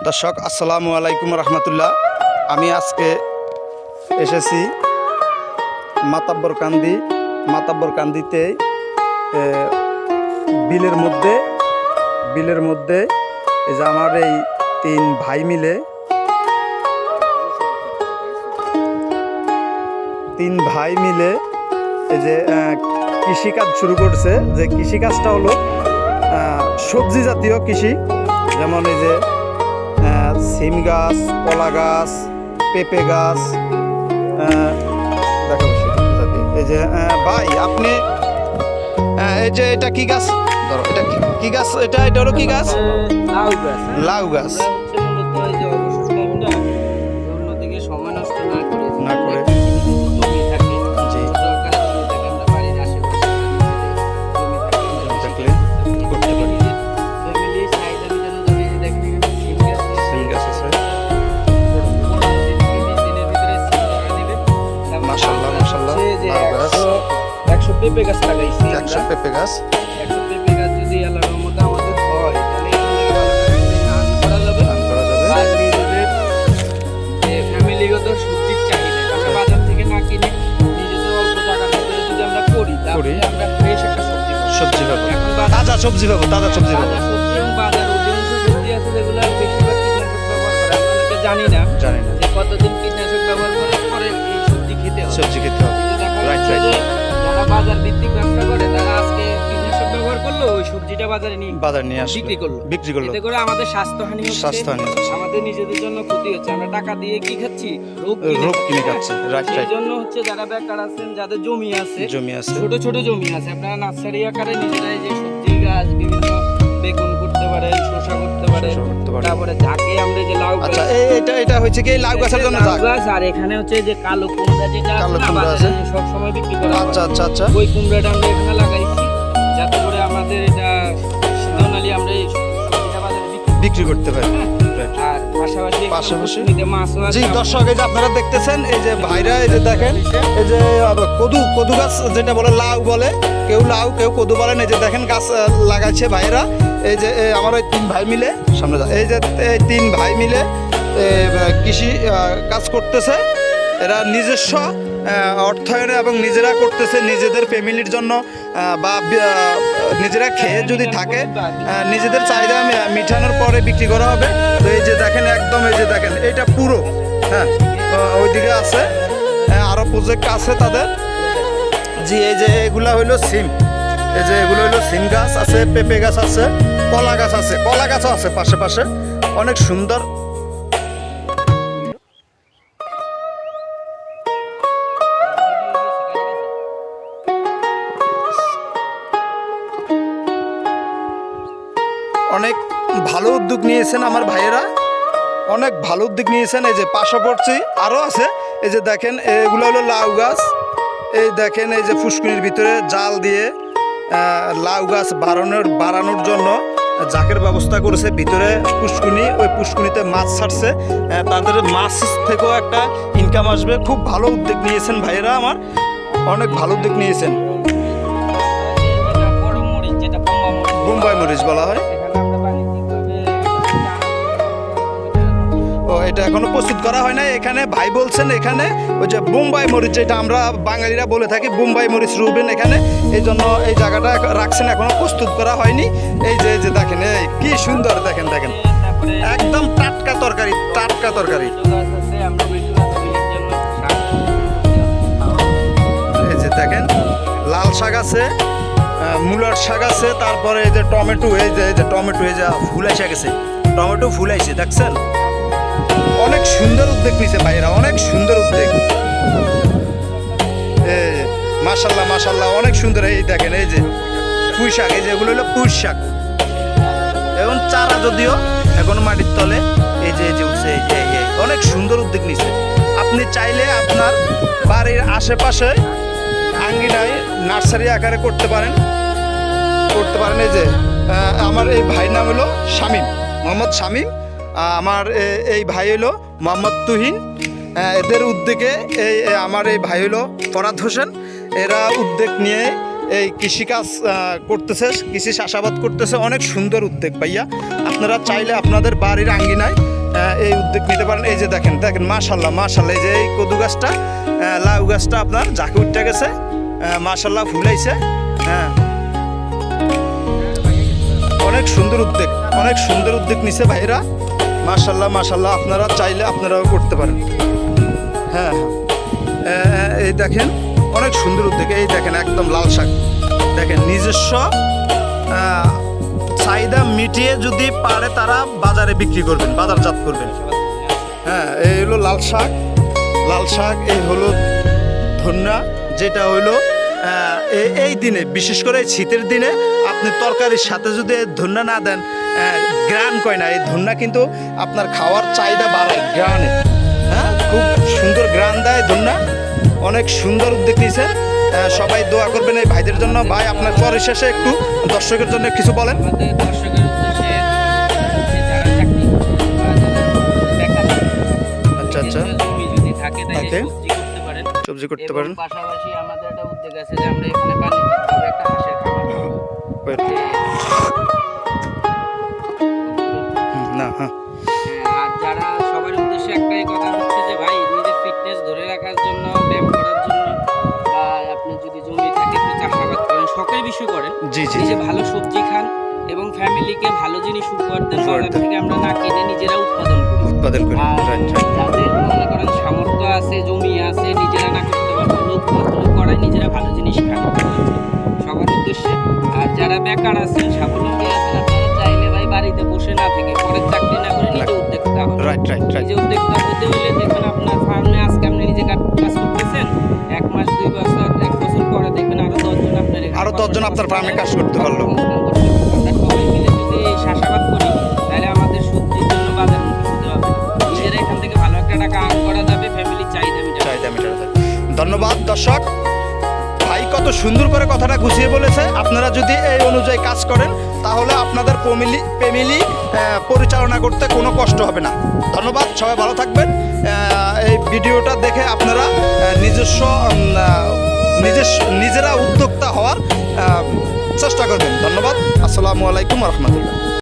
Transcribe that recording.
দর্শক আসসালামু আলাইকুম রহমতুল্লাহ। আমি আজকে এসেছি মাতাব্বরকান্দিতে বিলের মধ্যে এই যে আমার এই তিন ভাই মিলে এই যে কৃষিকাজ শুরু করছে। যে কৃষিকাজটা হলো সবজি জাতীয় কৃষি, যেমন এই যে সিম গাছ, কলা গাছ, পেঁপে গাছ, এই যে ভাই আপনি এই যে এটা কি গাছ, ধরো এটা কি গাছ, এটা হলো কি গাছ? লাউ গাছ। না করে পেঁপে গাছ লাগাইছি। 100 পেঁপে গাছ যদি আল্লাহর রহমতে আমাদের হয় তাহলে করা যাবে। আর নিজেদের যে ফ্যামিলিগত সবজির চাহিদা আমরা বাজার থেকে না কিনে নিজেদের অল্প জায়গার মধ্যে যদি আমরা করি তাহলে আমরা ফ্রেশ একটা সবজি পাবো। তাজা সবজি পাবো। সবজি এবং বাজার অধিকাংশ সবজি আছে যেগুলো বেশিরভাগ কীটনাশক ব্যবহার করে। আমরা অনেকে জানি না যে কতদিন কীটনাশক ব্যবহার করার পরে এই সবজি খেতে হবে। যারা বাজার ভিত্তিক ব্যবসা করে তারা আজকে কীটনাশক ব্যবহার করলো, ওই সবজিটা বাজারে নিয়ে বিক্রি করলো। এতে করে আমাদের স্বাস্থ্যহানি হচ্ছে, আমাদের নিজেদের জন্য ক্ষতি হচ্ছে। আমরা টাকা দিয়ে কি খাচ্ছি? রোগ কিনে খাচ্ছি। এই জন্য হচ্ছে যারা বেকার আছেন, যাদের জমি আছে ছোট ছোট জমি আছে, আপনারা নার্সারি আকারে নিজেরাই যে সবজি গাছ বিভিন্ন বেগুন করতে পারেন, শসা করতে পারেন, তারপরে ঝাঁকে আমরা যে লাউ গাছ, এটা হচ্ছে কি লাউ গাছের জন্য গাছ। আর এখানে হচ্ছে যে কালো কুমড়া, যেটা সব সময় বিক্রি করা হয়। আচ্ছা ওই কুমড়াটা আমরা এখানে লাগাইছি যাতে করে আমাদের এটা সিজনালি আমরা এই সবজিটা বাজারে বিক্রি করতে পারি। আর পাশাপাশি মাছও আছে। জি দর্শক, এই যে আপনারা দেখতেছেন, এই যে ভাইরা এই যে দেখেন, এই যে কদু গাছ যেটা বলে লাউ বলে, কেউ লাউ কেউ কদু বলেন। এই যে দেখেন গাছ লাগাচ্ছে ভাইরা। এই যে আমার ওই তিন ভাই মিলে সামনে এই যে তিন ভাই মিলে কৃষি কাজ করতেছে। এরা নিজস্ব অর্থায়নে এবং নিজেরা করতেছে নিজেদের ফ্যামিলির জন্য, বা নিজেরা খেয়ে যদি থাকে নিজেদের চাহিদা মিটানোর পরে বিক্রি করা হবে। তো এই যে দেখেন একদম, এই যে দেখেন এটা পুরো, হ্যাঁ ওইদিকে আছে আরও প্রজেক্ট আছে তাদের। জি এই যে এগুলা হইলো সিম, এই যে এগুলো হইলো সিম গাছ আছে, পেঁপে গাছ আছে, কলা গাছ আছে, কলা গাছও আছে পাশে অনেক সুন্দর। অনেক ভালো উদ্যোগ নিয়েছেন আমার ভাইয়েরা, অনেক ভালো উদ্যোগ নিয়েছেন। এই যে পাশাপাশি আরও আছে, এই যে দেখেন এগুলো হলো লাউ গাছ। এই দেখেন এই যে ফুসকুনির ভিতরে জাল দিয়ে লাউ গাছ বাড়ানোর জন্য জাকের ব্যবস্থা করেছে। ভিতরে পুষ্কুনি, ওই পুষ্কুনিতে মাছ ছাড়ছে, তাদের মাছ থেকেও একটা ইনকাম আসবে। খুব ভালো উদ্যোগ নিয়েছেন ভাইয়েরা আমার, অনেক ভালো উদ্যোগ নিয়েছেন। বোম্বাই মরিচ বলা হয়। এটা এখনো প্রস্তুত করা হয় না। এখানে ভাই বলছেন এখানে ওই যে বোম্বাই মরিচ, যেটা আমরা বাঙালিরা বলে থাকি বোম্বাই মরিচ রুবেন এখানে, এই জন্য এই জায়গাটা রাখছেন, এখনো প্রস্তুত করা হয়নি। এই যে দেখেন এই কি সুন্দর, দেখেন একদম টাটকা তরকারি। এই যে দেখেন লাল শাক আছে, মূলার শাক আছে, তারপরে এই যে টমেটো, এই যে টমেটো এই যে ফুলাইছে গেছে, টমেটো ফুলাইছে, দেখছেন অনেক সুন্দর উদ্যোগ নিছে ভাইরা, অনেক সুন্দর উদ্যোগ। মাশাল্লাহ অনেক সুন্দর। এই দেখেন এই যে পুঁই শাক, এই যেগুলো হলো পুঁই শাক, এখন চারা যদিও এখন মাটির তলে এই যে উঠছে, এই অনেক সুন্দর উদ্যোগ নিছে। আপনি চাইলে আপনার বাড়ির আশেপাশে আঙ্গিনায় নার্সারি আকারে করতে পারেন। এই যে আমার এই ভাইয়ের নাম হলো মোহাম্মদ শামীম, আমার এই ভাই হলো মোহাম্মদ তুহিন। এদের উদ্যোগে আমার এই ভাই হলো ফরাদ হোসেন। এরা উদ্যোগ নিয়ে এই কৃষিকাজ করতেছে, কৃষি চাষাবাদ করতেছে। অনেক সুন্দর উদ্যোগ ভাইয়া। আপনারা চাইলে আপনাদের বাড়ির আঙ্গিনায় এই উদ্যোগ নিতে পারেন। এই যে দেখেন দেখেন মাশাল্লাহ মাশাল্লাহ, এই যে এই কদু গাছটা লাউ গাছটা আপনার ঝাঁকে উঠতে গেছে, মাশাল্লাহ ফুলাইছে। হ্যাঁ, অনেক সুন্দর উদ্যোগ, অনেক সুন্দর উদ্যোগ নিছে ভাইরা, মাশাল্লাহ মাশাল্লাহ। আপনারা চাইলে আপনারাও করতে পারেন। হ্যাঁ হ্যাঁ, এই দেখেন অনেক সুন্দর উদ্যোগ। এই দেখেন একদম লাল শাক, দেখেন নিজস্ব চাহিদা মিটিয়ে যদি পারে তারা বাজারে বিক্রি করবেন, বাজারজাত করবেন। হ্যাঁ, এই হলো লাল শাক, লাল শাক। এই হলো ধন্যা, যেটা হইলো এই দিনে বিশেষ করে এই শীতের দিনে আপনি তরকারির সাথে যদি ধন্যা না দেন, গ্রান কয় না, এই ধন্যা কিন্তু আপনার খাওয়ার চাহিদা বাড়ায় গ্রানে। হ্যাঁ, খুব সুন্দর গ্রান দেয় ধন্যা। অনেক সুন্দর উদ্যোগ নিয়েছে, সবাই দোয়া করবেন এই ভাইদের জন্য। ভাই আপনার পরিশেষে একটু দর্শকের জন্য কিছু বলেন। আমাদের দর্শকের উদ্দেশ্যে যারা চাকরি বা যারা বেকার, আচ্ছা আচ্ছা, জমি যদি থাকে তাহলে থাকে। সবজি করতে পারেন, সবজি করতে এবং পারেন। পাশাপাশি আমাদের একটা উদ্যোগ আছে যে আমরা এখানে পানি দিতে একটা হাঁসের খামার করবো। না হ্যাঁ, আর যারা সবার উদ্দেশ্যে একটাই কথা হচ্ছে যে ভাই নিজের ফিটনেস ধরে রাখার জন্য, ব্যায়াম করার জন্য, বা আপনি যদি জমি থাকে একটু চাষাবাদ করেন, শখের বিষয় করেন, জি জি নিজে ভালো সবজি খান এবং ফ্যামিলিকে ভালো জিনিস উপহার দেন, উপহার বাজার দেন। থেকে আমরা না কিনে নিজেরা উৎপাদন করি। উৎপাদন করি। আর রাইট রাইট। যাদের মনে করেন সামর্থ্য আছে, জমি আছে, নিজেরা না করতে পারবো, লোক মাধ্যমে করায় নিজেরা ভালো জিনিস খান, সবার উদ্দেশ্যে। আর যারা বেকার আছেন, স্বাবলম্বী আছেন, আপনারা চাইলে ভাই বাড়িতে বসে না থেকে, পরের চাকরি না করে নিজে উদ্যোক্তা হন। Right right right. নিজে উদ্যোক্তা হতে হলে দেখবেন আপনার ফার্মে আজকে আপনি নিজে কাজ করতেছেন, 1 মাস 2 বছর 1 বছর পরে দেখবেন আরো 10 জন আপনার এখানে আরো 10 জন আপনার ফার্মে কাজ করতে পারলো। আমরা সবাই মিলে যদি এই চাষাবাদ করি তাহলে আমাদের সবজির জন্য বাজার মুখী হতে হবে না। নিজেরা এখান থেকে ভালো একটা টাকা আর্ন করা যাবে, ফ্যামিলির চাহিদা মেটাবে। চাহিদা মেটানো যায়। ধন্যবাদ দর্শক, ভাই কত সুন্দর করে কথাটা গুছিয়ে বলেছে। আপনারা যদি এই অনুযায়ী কাজ করেন তাহলে আপনাদের ফ্যামিলি পরিচালনা করতে কোনো কষ্ট হবে না। ধন্যবাদ, সবাই ভালো থাকবেন। এই ভিডিওটা দেখে আপনারা নিজেরা উদ্যোক্তা হওয়ার চেষ্টা করবেন। ধন্যবাদ, আসসালামু আলাইকুম রহমতুল্লাহ।